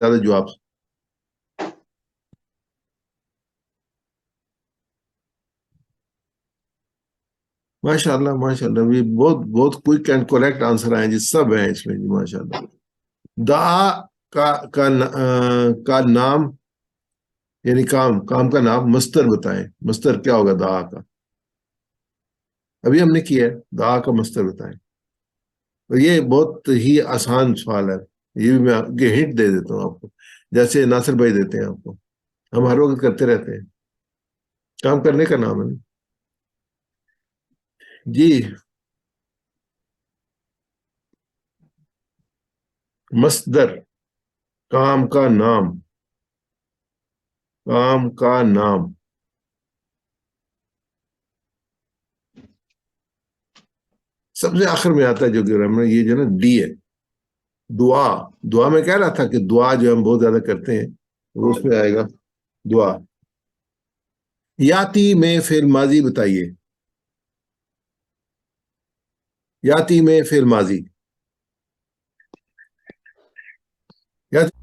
زیادہ جواب. ماشاء اللہ ماشاء اللہ، یہ بہت بہت کوئک اینڈ کریکٹ آنسر آئے جی، سب ہیں اس میں جی ماشاء اللہ. دعا کا نام، یعنی کام کا نام مصدر بتائیں. مصدر کیا ہوگا دعا کا؟ ابھی ہم نے کیا ہے، دعا کا مصدر بتائیں. اور یہ بہت ہی آسان سوال ہے، یہ بھی میں ہنٹ دے دیتا ہوں آپ کو، جیسے ناصر بھائی دیتے ہیں آپ کو. ہم ہر وقت کرتے رہتے ہیں، کام کرنے کا نام ہے جی. مصدر، کام کا نام، کام کا نام. سب سے آخر میں آتا ہے جو گرامر، یہ جو نا ڈی ہے، دعا. دعا میں کہہ رہا تھا کہ دعا جو ہم بہت زیادہ کرتے ہیں، وہ اس میں آئے گا دعا. یاتی میں فعل ماضی بتائیے. یاتی میں فعل ماضی. یاتی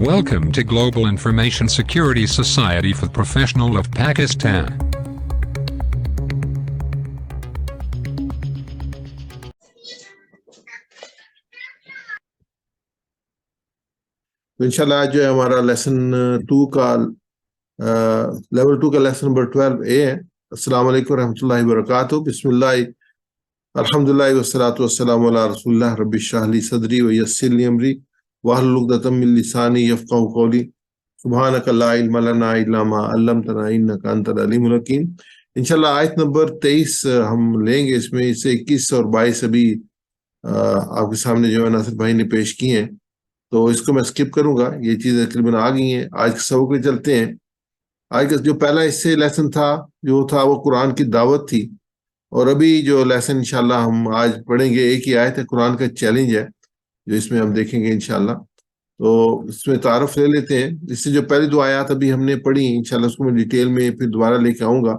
Welcome to Global Information Security Society for the Professional of Pakistan. تو انشاءاللہ آج جو ہے ہمارا لیسن 2 کا لیول 2 کا لیسن نمبر 12A ہے. السلام علیکم ورحمۃ اللہ وبرکاتہ. بسم اللہ، الحمد للہ والصلاۃ والسلام علی رسول اللہ. رب اشرح لی صدری ویسر لی امری واحلل عقدۃ من لسانی یفقہوا قولی. سبحانک لا علم لنا الا ما علمتنا انک انت العلیم الحکیم. انشاءاللہ آیت نمبر 23 ہم لیں گے. اس میں سے 21 اور 22 ابھی آپ کے سامنے جو ہے ناصر بھائی نے پیش کی ہیں، تو اس کو میں سکپ کروں گا. یہ چیزیں تقریباً آ گئی ہیں. آج کے سبق میں چلتے ہیں. آج کا جو پہلا اس سے لیسن تھا جو تھا وہ قرآن کی دعوت تھی. اور ابھی جو لیسن انشاءاللہ ہم آج پڑھیں گے، ایک ہی آیت ہے، قرآن کا چیلنج ہے جو اس میں ہم دیکھیں گے انشاءاللہ. تو اس میں تعارف لے لیتے ہیں. اس سے جو پہلی 2 آیات ابھی ہم نے پڑھی انشاءاللہ، اس کو میں ڈیٹیل میں پھر دوبارہ لے کے آؤں گا.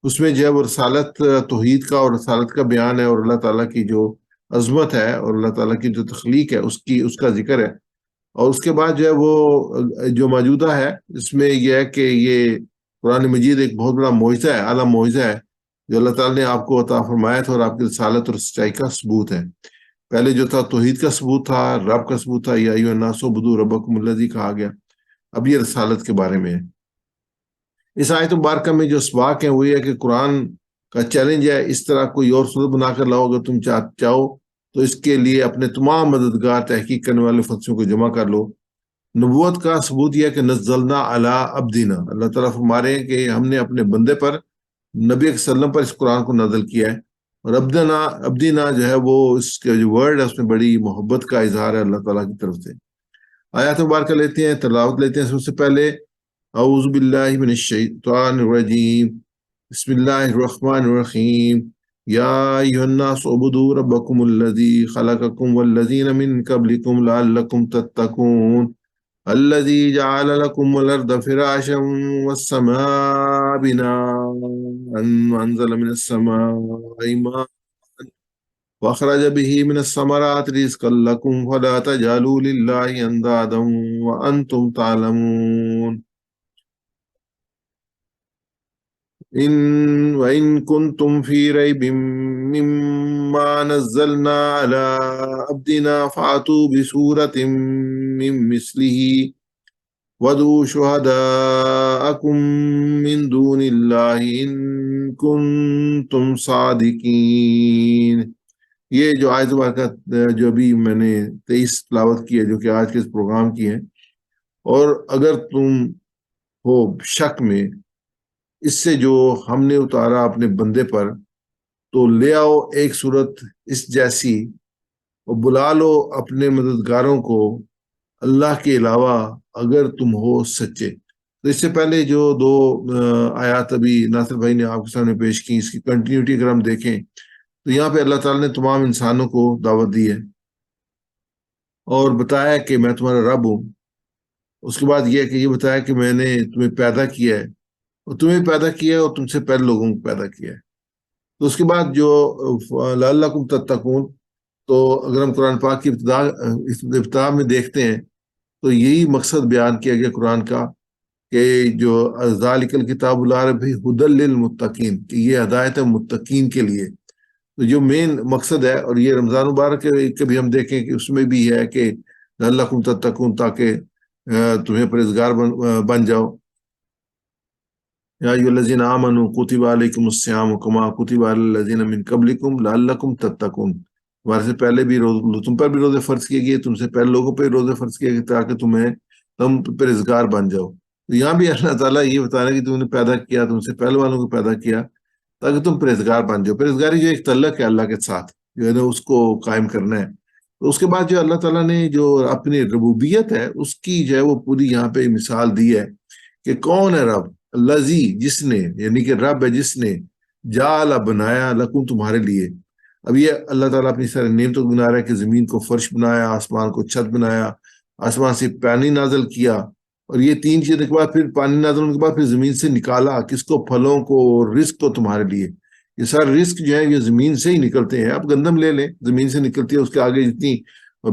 اس میں جو ہے وہ رسالت توحید کا اور رسالت کا بیان ہے، اور اللہ تعالیٰ کی جو عظمت ہے اور اللہ تعالیٰ کی جو تخلیق ہے اس کا ذکر ہے. اور اس کے بعد جو ہے وہ جو موجودہ ہے اس میں یہ ہے کہ یہ قرآن مجید ایک بہت بڑا معجزہ ہے، اعلیٰ معجزہ ہے جو اللہ تعالیٰ نے آپ کو عطا فرمایا تھا، اور آپ کی رسالت اور سچائی کا ثبوت ہے. پہلے جو تھا توحید کا ثبوت تھا، رب کا ثبوت تھا، یا ایھا الناس اعبدوا ربکم الذی کہا گیا. اب یہ رسالت کے بارے میں ہے. اس آیت مبارکہ میں جو اسباق ہیں وہ یہ ہے کہ قرآن کا چیلنج ہے، اس طرح کوئی اور صورت بنا کر لاؤ اگر تم چاہو تو اس کے لیے اپنے تمام مددگار تحقیق کرنے والے فرشتوں کو جمع کر لو. نبوت کا ثبوت یہ ہے کہ نزلنا علی عبدنا، اللہ تعالیٰ فرما رہے ہیں کہ ہم نے اپنے بندے پر، نبی صلی اللہ علیہ وسلم پر اس قرآن کو نازل کیا ہے. اور عبدنا جو ہے وہ اس کے جو ورڈ ہے اس میں بڑی محبت کا اظہار ہے اللہ تعالیٰ کی طرف سے. آیات مبارکہ لیتے ہیں، تلاوت لیتے ہیں. سب سے پہلے اعوذ باللہ من الشیطان الرجیم، بسم اللہ الرحمن الرحیم. یا ایھا الناس اعبدوا ربکم الذی خلقکم والذین من قبلکم لعلکم تتقون الذی جعل لکم الارض فراشا والسماء بناء وانزل من السماء ماء واخرج به من الثمرات رزقا لکم فلا تجعلوا للہ اندادا وانتم تعلمون. وَإِن كُنتُمْ فِي رَيْبٍ مِّمَّا نَزَّلْنَا عَلَىٰ عَبْدِنَا فَأْتُوا بِسُورَةٍ مِّن مِّثْلِهِ وَادْعُوا شُهَدَاءَكُم مِّن دُونِ اللَّهِ إِن كُنتُمْ صَادِقِينَ. یہ جو آیت مبارکہ جو ابھی میں نے 23 تلاوت کی ہے، جو کہ آج کے اس پروگرام کی ہے، اور اگر تم ہو شک میں اس سے جو ہم نے اتارا اپنے بندے پر، تو لے آؤ ایک صورت اس جیسی اور بلا لو اپنے مددگاروں کو اللہ کے علاوہ اگر تم ہو سچے. تو اس سے پہلے جو 2 آیات ابھی ناصر بھائی نے آپ کے سامنے پیش کی، اس کی کنٹینیوٹی اگر ہم دیکھیں تو یہاں پہ اللہ تعالیٰ نے تمام انسانوں کو دعوت دی ہے اور بتایا کہ میں تمہارا رب ہوں. اس کے بعد یہ کہ یہ بتایا کہ میں نے تمہیں پیدا کیا ہے، اور تمہیں پیدا کیا ہے اور تم سے پہلے لوگوں کو پیدا کیا ہے. تو اس کے بعد جو لعلکم تتقون، تو اگر ہم قرآن پاک کی ابتدا میں دیکھتے ہیں تو یہی مقصد بیان کیا گیا قرآن کا کہ جو ذالک الکتاب لا ریب فیہ ھدی للمتقین، کہ یہ ہدایت ہے متقین کے لیے۔ تو جو مین مقصد ہے، اور یہ رمضان مبارک کے بھی ہم دیکھیں کہ اس میں بھی ہے کہ لعلکم تتقون، تاکہ تمہیں پرہیزگار بن جاؤ۔ یا ایھا الذین آمنوا کتب علیکم الصیام کما کتب علی الذین من قبلکم لعلکم تتقون، تمہارے سے پہلے بھی تم پر بھی روزے فرض کیے گئے، تم سے پہلے لوگوں پہ روزے فرض کیے گئے تاکہ تم پرہیزگار بن جاؤ۔ تو یہاں بھی اللہ تعالیٰ یہ بتا رہا ہے کہ تم نے پیدا کیا، تم سے پہلے والوں کو پیدا کیا تاکہ تم پرہیزگار بن جاؤ۔ پرہیزگاری جو ایک تعلق ہے اللہ کے ساتھ، جو ہے نا اس کو قائم کرنا ہے۔ تو اس کے بعد جو اللہ تعالیٰ نے جو اپنی ربوبیت ہے اس کی جو ہے وہ پوری یہاں پہ مثال دی ہے کہ کون ہے رب، الذی، جس نے، یعنی کہ رب ہے جس نے، جعل، بنایا، لکم، تمہارے لیے۔ اب یہ اللہ تعالیٰ اپنی سارے نعمتوں کو بنا رہا ہے کہ زمین کو فرش بنایا، آسمان کو چھت بنایا، آسمان سے پانی نازل کیا، اور یہ تین چیزوں کے بعد پھر پانی نازل ہونے کے بعد پھر زمین سے نکالا کس کو، پھلوں کو، رزق کو تمہارے لیے۔ یہ سارے رزق جو ہے یہ زمین سے ہی نکلتے ہیں۔ اب گندم لے لیں، زمین سے نکلتی ہے، اس کے آگے جتنی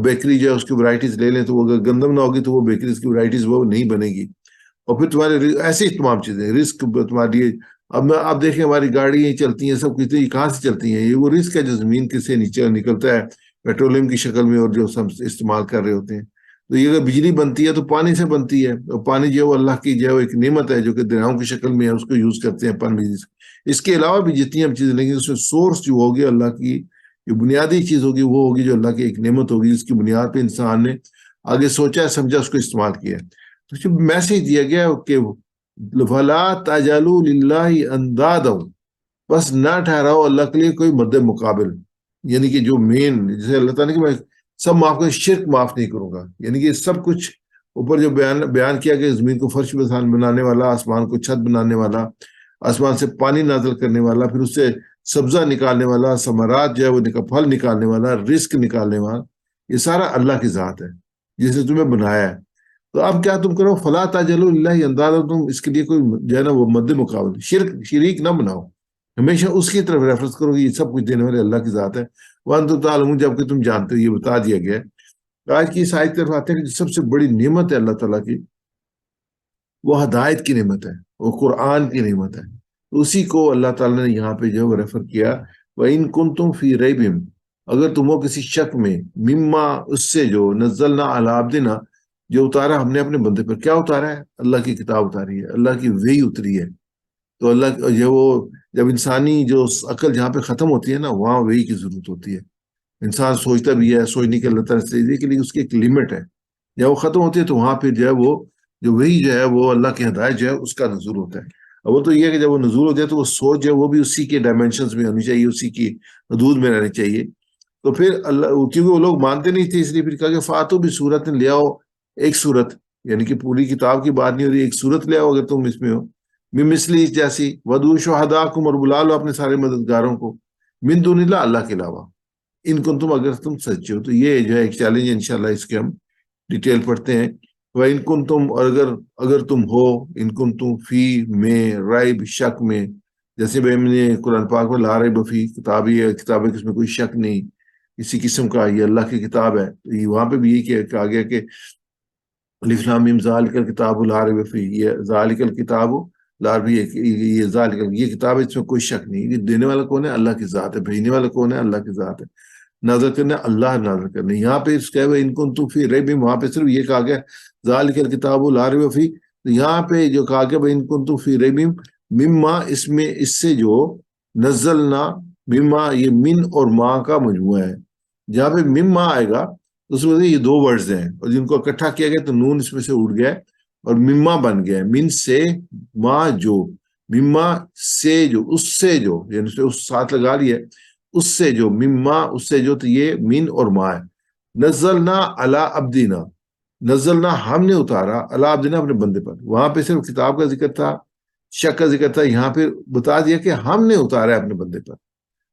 بیکری جو ہے اس کی ورائٹیز لے لیں، تو وہ اگر گندم نہ ہوگی تو وہ بیکریز کی ورائٹیز وہ نہیں بنے گی۔ اور پھر تمہارے ایسے ہی تمام چیزیں رزق تمہارے لیے۔ اب آپ دیکھیں ہماری گاڑیاں چلتی ہیں، سب کچھ، یہ کہاں سے چلتی ہیں؟ یہ وہ رزق ہے جو زمین کے سے نیچے نکلتا ہے پیٹرولیم کی شکل میں، اور جو ہم استعمال کر رہے ہوتے ہیں۔ تو یہ اگر بجلی بنتی ہے تو پانی سے بنتی ہے، اور پانی جو ہے وہ اللہ کی جو ہے وہ ایک نعمت ہے جو کہ دریاؤں کی شکل میں ہے، اس کو یوز کرتے ہیں پانی بجلی سے۔ اس کے علاوہ بھی جتنی ہم چیزیں لیں گے اس میں سورس جو ہوگی اللہ کی، جو بنیادی چیز ہوگی وہ ہوگی جو اللہ کی ایک نعمت ہوگی، جس کی بنیاد پہ انسان نے آگے سوچا سمجھا، اس کو استعمال کیا۔ تو جو میسج دیا گیا کہ فَلَا تَجْعَلُوا لِلَّهِ أَنْدَادًا، بس نہ ٹھہراؤ اللہ کے لیے کوئی مد مقابل، یعنی کہ جو مین، جیسے اللہ تعالیٰ نے کہ میں سب معاف کروں، شرک معاف نہیں کروں گا، یعنی کہ سب کچھ اوپر جو بیان کیا کہ زمین کو فرش بنانے والا، آسمان کو چھت بنانے والا، آسمان سے پانی نازل کرنے والا، پھر اس سے سبزہ نکالنے والا، ثمرات جو ہے وہ پھل نکالنے والا، رزق نکالنے والا، یہ سارا اللہ کی ذات ہے جس نے تمہیں بنایا ہے۔ تو اب کیا تم کرو، فلا تجعلوا للہ اندادا، تم اس کے لیے کوئی جو ہے نا وہ مد مقابل، شریک نہ بناؤ، ہمیشہ اس کی طرف ریفرنس کرو کہ یہ سب کچھ دینے والے اللہ کی ذات ہے۔ وانتم تعلمون، جبکہ تم جانتے ہو، یہ بتا دیا گیا ہے۔ آج کی اس آیت کی طرف آتے ہیں کہ جو سب سے بڑی نعمت ہے اللہ تعالیٰ کی، وہ ہدایت کی نعمت ہے، وہ قرآن کی نعمت ہے۔ اسی کو اللہ تعالیٰ نے یہاں پہ جو ہے وہ ریفر کیا، وَإِن كُنتُمْ فِي رَيْبٍ، اگر تم ہو کسی شک میں، مما، اس سے جو، نزلنا علی عبدنا، جو اتارا ہم نے اپنے بندے پر۔ کیا اتارا ہے؟ اللہ کی کتاب اتاری ہے، اللہ کی وحی اتری ہے۔ تو اللہ جو وہ جب انسانی جو عقل جہاں پہ ختم ہوتی ہے نا، وہاں وحی کی ضرورت ہوتی ہے۔ انسان سوچتا بھی ہے، سوچنے کے اللہ تعالیٰ سے کے لیے اس کی ایک لمٹ ہے، جب وہ ختم ہوتی ہے تو وہاں پہ جو ہے وہ جو وحی جو ہے وہ اللہ کی ہدایت جو ہے اس کا نزول ہوتا ہے۔ اور وہ تو یہ ہے کہ جب وہ نزول ہو جائے تو وہ سوچ جو ہے وہ بھی اسی کے ڈائمینشنز میں ہونی چاہیے، اسی کی حدود میں رہنی چاہیے۔ تو پھر اللہ، کیونکہ وہ لوگ مانتے نہیں تھے، اس لیے پھر کہا کہ فاتو بھی صورت لے آؤ، ایک صورت، یعنی کہ پوری کتاب کی بات نہیں ہو رہی، ایک صورت لے آؤ اگر تم اس میں ہو، مثلی، جیسی، ودو شہداکم، اور بلا لو اپنے سارے مددگاروں کو، من دون اللہ، اللہ کے علاوہ، ان کن تم، اگر تم سچے ہو۔ تو یہ جو ہے ایک چیلنج ہے، انشاءاللہ اس کے ہم ڈیٹیل پڑھتے ہیں۔ وَإِن كُنتُمْ، اور اگر تم ہو، ان کنتم فی، میں، ریب، شک میں، جیسے بھائی میں نے قرآن پاک میں لا ریب فی، کتاب ہے کہ اس میں کوئی شک نہیں کسی قسم کا، یہ اللہ کی کتاب ہے۔ تو وہاں پہ بھی یہی کہا گیا کہ الف لام میم ذالک الکتاب لا ریب فیہ، یہ ذالک الکتاب لا ریب، یہ ذالک، یہ کتاب ہے، اس میں کوئی شک نہیں۔ یہ دینے والا کون ہے؟ اللہ کی ذات ہے۔ بھیجنے والا کون ہے؟ اللہ کی ذات ہے۔ نازل کرنا اللہ نازل کرنا۔ یہاں پہ اس کہ ان کنتم فی ریب، وہاں پہ صرف یہ کہا گیا ذالک الکتاب لا ریب فیہ۔ تو یہاں پہ جو کہا گیا ان کنتم فی ریب مما، اس میں اس سے جو نزلنا، مما یہ من اور ما کا مجموعہ ہے۔ جہاں پہ مما آئے گا اس میں یہ دو ورڈز ہیں، اور جن کو اکٹھا کیا گیا تو نون اس میں سے اڑ گیا اور مما بن گیا، من سے، ما جو، مما سے جو، اس سے جو، یعنی اس ساتھ لگا لیا، اس سے جو، مما اس سے جو، تو یہ من اور ما ہے۔ نزلنا علی عبدنا، نزلنا ہم نے اتارا، علی عبدنا اپنے بندے پر۔ وہاں پہ صرف کتاب کا ذکر تھا، شک کا ذکر تھا، یہاں پہ بتا دیا کہ ہم نے اتارا ہے اپنے بندے پر۔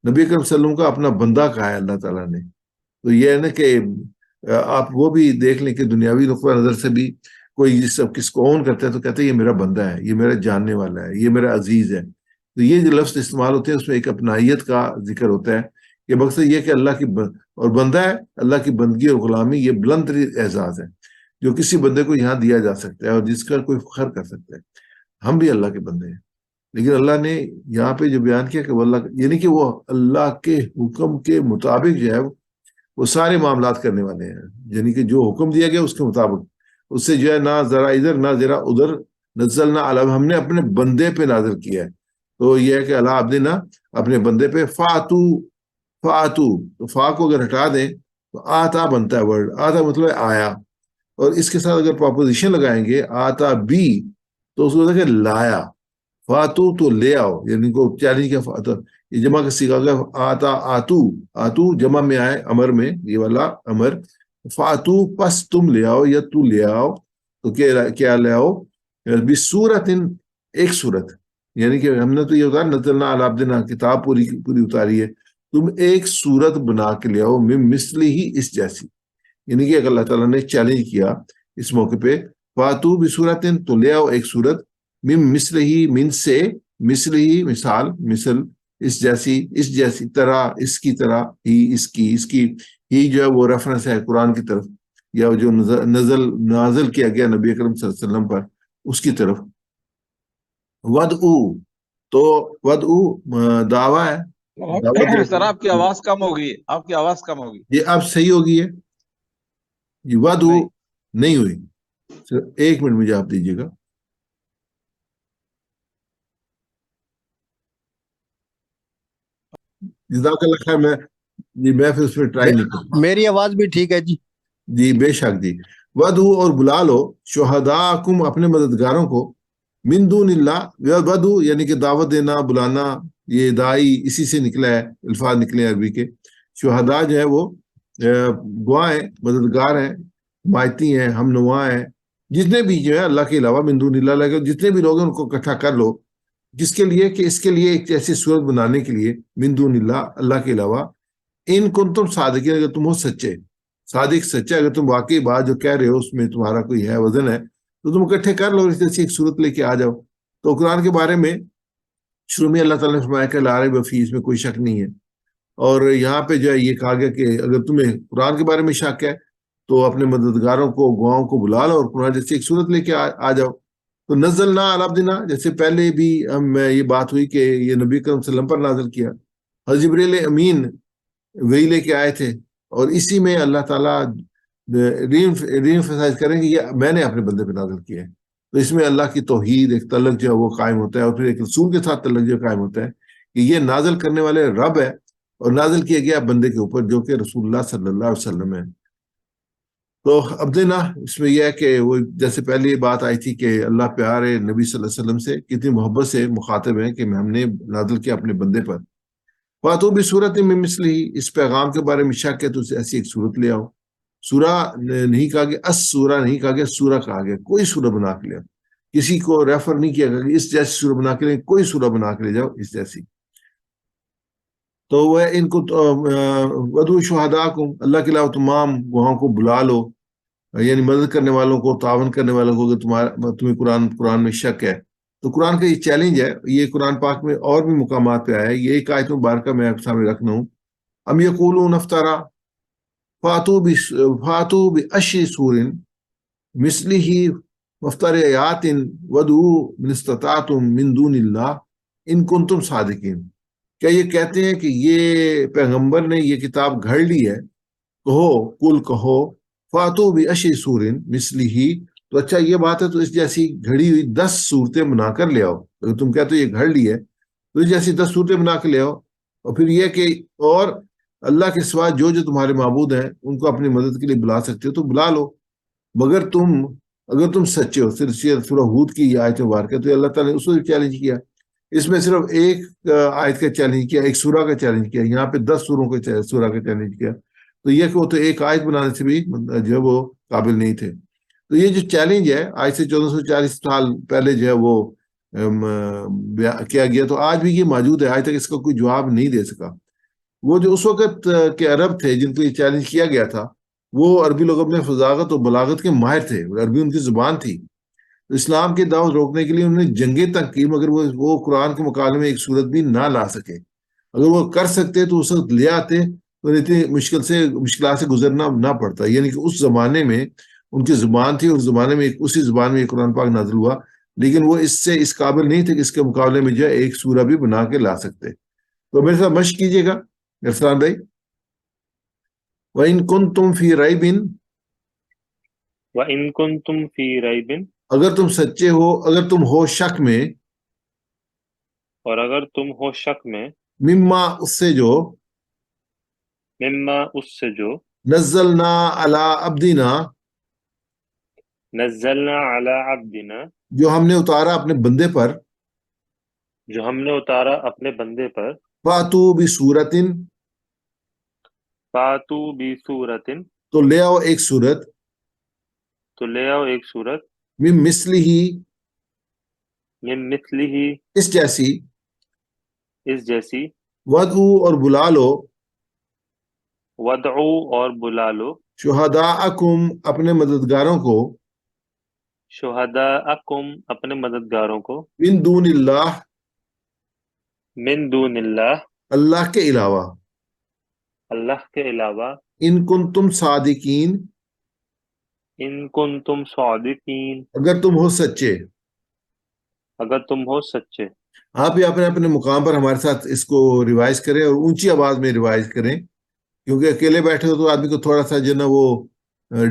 نبی اکرم صلی اللہ علیہ وسلم کا اپنا بندہ کہا ہے اللہ تعالیٰ نے۔ تو یہ ہے نا کہ آپ وہ بھی دیکھ لیں کہ دنیاوی نقطہ نظر سے بھی کوئی کس کو اون کرتا ہے تو کہتے ہیں یہ میرا بندہ ہے، یہ میرا جاننے والا ہے، یہ میرا عزیز ہے، تو یہ جو لفظ استعمال ہوتے ہیں اس میں ایک اپنائیت کا ذکر ہوتا ہے کہ مقصد یہ کہ اللہ کی اور بندہ ہے، اللہ کی بندگی اور غلامی یہ بلند ترین اعزاز ہے جو کسی بندے کو یہاں دیا جا سکتا ہے اور جس کا کوئی فخر کر سکتا ہے۔ ہم بھی اللہ کے بندے ہیں، لیکن اللہ نے یہاں پہ جو بیان کیا کہ وہ اللہ، یعنی کہ وہ اللہ کے حکم کے مطابق جو ہے وہ سارے معاملات کرنے والے ہیں، یعنی کہ جو حکم دیا گیا اس کے مطابق، اس سے جو ہے نہ ذرا ادھر نہ ذرا ادھر، نزلنا علی، ہم نے اپنے بندے پہ نازل کیا ہے۔ تو یہ ہے کہ اللہ عبدنا، اپنے بندے پہ، فاتو، فاتو، تو فا کو اگر ہٹا دیں تو آتا بنتا ہے ورڈ، آتا مطلب ہے آیا، اور اس کے ساتھ اگر پاپوزیشن لگائیں گے آتا بی تو اس کو دیکھیں لایا، فاتو تو لے آؤ، یعنی کو چیلنج کیا، یہ جمع کا سیکھا گیا، آتا آتو، آتو جمع میں آئے امر میں، یہ والا امر، فاتو پس تم لے آؤ یا تو لے آؤ، تو کیا لے آؤ، بصورت، ایک صورت، یعنی کہ ہم نے تو یہ اتارا نزلنا علی عبدنا، کتاب پوری پوری اتاری ہے، تم ایک صورت بنا کے لے آؤ، من مثلی ہی، اس جیسی، یعنی کہ اللہ تعالیٰ نے چیلنج کیا اس موقع پہ، فاتو بصورت، تو لے آؤ ایک صورت، من مثلی، من سے، مثلی مثال، مثل، اس جیسی، اس جیسی طرح، اس کی طرح، ہی اس کی ہی جو ہے وہ ریفرنس ہے قرآن کی طرف، یا جو نازل کیا گیا نبی اکرم صلی اللہ علیہ وسلم پر، اس کی طرف۔ ودعو، تو ودعو دعویٰ ہے، دعوت سر آپ کی آواز کم ہوگی، آپ کی آواز کم ہوگی۔ یہ اب صحیح ہوگی ہے، یہ ودعو نہیں ہوئی، ایک منٹ مجھے آپ دیجیے گا۔ جزاک اللہ خیر، میں پھر اس میں ٹرائی نہیں کرتا۔ میری آواز بھی ٹھیک ہے جی؟ جی بے شک جی۔ ودعو، اور بلا لو، شہداءکم، اپنے مددگاروں کو، من دون اللہ، ودعو یعنی کہ دعوت دینا، بلانا، یہ دائی اسی سے نکلا ہے، الفاظ نکلے ہیں عربی کے۔ شہداء جو ہے وہ گواہ ہیں، مددگار ہیں، حمایتی ہیں، ہم نوا ہیں، جتنے بھی جو ہے اللہ کے علاوہ، من دون اللہ کے جتنے بھی لوگ ہیں ان کو اکٹھا کر لو، جس کے لیے کہ اس کے لیے ایک ایسی صورت بنانے کے لیے، من دون اللہ، اللہ کے علاوہ، ان کنتم صادقین، اگر تم ہو سچے، صادق سچا، اگر تم واقعی بات جو کہہ رہے ہو اس میں تمہارا کوئی ہے، وزن ہے، تو تم اکٹھے کر لو، اس جیسی ایک صورت لے کے آ جاؤ۔ تو قرآن کے بارے میں شروع میں اللہ تعالیٰ نے فرمایا کہ لا ریب فیہ، اس میں کوئی شک نہیں ہے، اور یہاں پہ جو ہے یہ کہا گیا کہ اگر تمہیں قرآن کے بارے میں شک ہے تو اپنے مددگاروں کو، گواہوں کو بلا لو، اور قرآن جیسی ایک صورت لے کے آ جاؤ۔ تو نزلنا علی عبدنا، جیسے پہلے بھی یہ بات ہوئی کہ یہ نبی کرم صلی اللہ علیہ وسلم پر نازل کیا، حضرت جبریل امین وہی لے کے آئے تھے، اور اسی میں اللہ تعالیٰ ری-ایمفسائز کریں گے یہ میں نے اپنے بندے پہ نازل کیا ہے۔ تو اس میں اللہ کی توحید، ایک تعلق جو ہے وہ قائم ہوتا ہے، اور پھر ایک رسول کے ساتھ تعلق جو قائم ہوتا ہے کہ یہ نازل کرنے والے رب ہے، اور نازل کیا گیا بندے کے اوپر جو کہ رسول اللہ صلی اللہ علیہ وسلم ہے۔ تو عبدنا، اس میں یہ ہے کہ وہ جیسے پہلے یہ بات آئی تھی کہ اللہ پیارے نبی صلی اللہ علیہ وسلم سے کتنی محبت سے مخاطب ہیں کہ ہم نے نازل کیا اپنے بندے پر، فاتو بصورت من مثلہ، اس پیغام کے بارے میں شک ہے تو ایسی ایک صورت لے آؤ۔ سورہ نہیں کہا گیا، سورہ نہیں کہا گیا، سورہ کہا گیا، کوئی سورہ بنا کے لے آؤ، کسی کو ریفر نہیں کیا گیا کہ اس جیسی سورہ بنا کے لے، کوئی سورہ بنا کے لے جاؤ اس جیسی۔ تو وہ ان کو ودعو شہداءکم، اللہ کے علاوہ تمام گواہوں کو بلا لو، یعنی مدد کرنے والوں کو، تعاون کرنے والوں کو، اگر تمہیں قرآن میں شک ہے تو قرآن کا یہ چیلنج ہے، یہ قرآن پاک میں اور بھی مقامات پہ آیا ہے، یہ ایک آیت مبارکہ میں آپ سامنے رکھنا ہوں، ام یقولون افترا فاتو باشر سور مثلہ مفتریات ودعوا من استطعتم من دون اللہ ان کنتم صادقین، کیا یہ کہتے ہیں کہ یہ پیغمبر نے یہ کتاب گھڑ لی ہے؟ کہو، کل کہو، فاتو باشر سور مثلہ، تو اچھا یہ بات ہے تو اس جیسی گھڑی ہوئی 10 صورتیں بنا کر لے آؤ، اگر تم کہتے ہو یہ گھڑ لی ہے تو اس جیسی 10 صورتیں بنا کے لے آؤ، اور پھر یہ کہ اور اللہ کے سوا جو تمہارے معبود ہیں ان کو اپنی مدد کے لیے بلا سکتے ہو تو بلا لو، مگر اگر تم سچے ہو۔ صرف سورہ ہود کی یہ آیت مبارکہ، تو اللہ تعالیٰ نے اس کو چیلنج کیا، اس میں صرف ایک آیت کا چیلنج کیا، ایک سورہ کا چیلنج کیا، یہاں پہ 10 سورہ کا چیلنج کیا، تو یہ کہ وہ تو ایک آیت بنانے سے بھی جو ہے وہ قابل نہیں تھے۔ تو یہ جو چیلنج ہے آج سے 1440 سال پہلے جو ہے وہ کیا گیا، تو آج بھی یہ موجود ہے، آج تک اس کا کوئی جواب نہیں دے سکا۔ وہ جو اس وقت کے عرب تھے جن کو یہ چیلنج کیا گیا تھا، وہ عربی لوگ اپنے فضاغت و بلاغت کے ماہر تھے، عربی ان کی زبان تھی، تو اسلام کی دعوت روکنے کے لیے انہوں نے جنگیں تک کی، مگر وہ قرآن کے مقابلے میں ایک صورت بھی نہ لا سکے۔ اگر وہ کر سکتے تو اس وقت لے آتے تو اتنی مشکلات سے گزرنا نہ پڑتا۔ یعنی کہ اس زمانے میں ان کی زبان تھی، اس زمانے میں اسی زبان میں یہ قرآن پاک نازل ہوا، لیکن وہ اس قابل نہیں تھے کہ اس کے مقابلے میں جو ہے ایک سورہ بھی بنا کے لا سکتے۔ تو میرے ساتھ مشق کیجیے گا عرفان بھائی۔ وَإِن كُنتُم فِي رَيْبٍ، وَإِن كُنتُم فِي رَيْبٍ، اگر تم سچے ہو، اگر تم ہو شک میں، اور اگر تم ہو شک میں، مما اس سے جو، مما اس سے جو، نزلنا علی عبدنا، نزلنا علی عبدنا، جو ہم نے اتارا اپنے بندے پر، جو ہم نے اتارا اپنے بندے پر، فاتو بسورۃ، فاتو بسورۃ، تو لے آؤ ایک صورت، تو لے آؤ ایک صورت، من مثلہ، من مثلہ، اس جیسی، اس جیسی، ودعو اور بلا لو، ودعو اور بلا لو، شہداءکم اپنے مددگاروں کو، شہداءکم اپنے مددگاروں کو، من دون اللہ، من دون اللہ، اللہ کے علاوہ، اللہ کے علاوہ، ان کنتم صادقین، ان کنتم صادقین، اگر تم ہو سچے۔ اگر تم ہو سچے۔ آپ بھی اپنے اپنے مقام پر ہمارے ساتھ اس کو ریوائز کریں اور اونچی آواز میں ریوائز کریں، کیونکہ اکیلے بیٹھے ہو تو آدمی کو تھوڑا سا جو نا وہ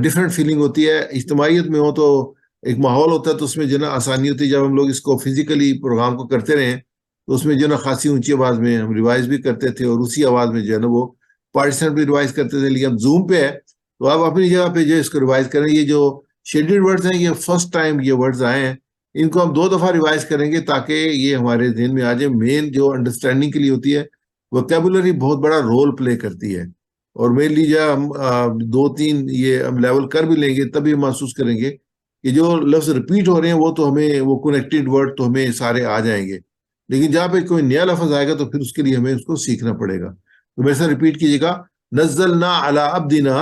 ڈفرینٹ فیلنگ ہوتی ہے، اجتماعیت میں ہو تو ایک ماحول ہوتا ہے تو اس میں جو نا آسانی ہوتی ہے۔ جب ہم لوگ اس کو فزیکلی پروگرام کو کرتے رہے تو اس میں جو نا خاصی اونچی آواز میں ہم ریوائز بھی کرتے تھے، اور اسی آواز میں جو ہے نا وہ پارٹیسپینٹ بھی ریوائز کرتے تھے۔ لیکن اب زوم پہ ہے تو آپ اپنی جگہ پہ جو اس کو ریوائز کریں۔ یہ جو شیڈیولڈ ورڈز ہیں، یہ فرسٹ ٹائم یہ ورڈز آئے ہیں، ان کو ہم 2 دفعہ ریوائز کریں گے تاکہ یہ ہمارے ذہن میں آ جائے۔ مین جو انڈرسٹینڈنگ کے لیے ہوتی ہے، ووکیبولری بہت بڑا رول پلے کرتی ہے، اور مین لیجیے ہم 2-3 یہ ہم لیول کر بھی لیں گے تبھی ہم محسوس کریں گے کہ جو لفظ ریپیٹ ہو رہے ہیں وہ تو ہمیں وہ کنیکٹڈ ورڈ تو ہمیں سارے آ جائیں گے، لیکن جہاں پہ کوئی نیا لفظ آئے گا تو پھر اس کے لیے ہمیں اس کو سیکھنا پڑے گا۔ تو میرے ساتھ ریپیٹ کیجیے گا، نزلنا علی عبدنا،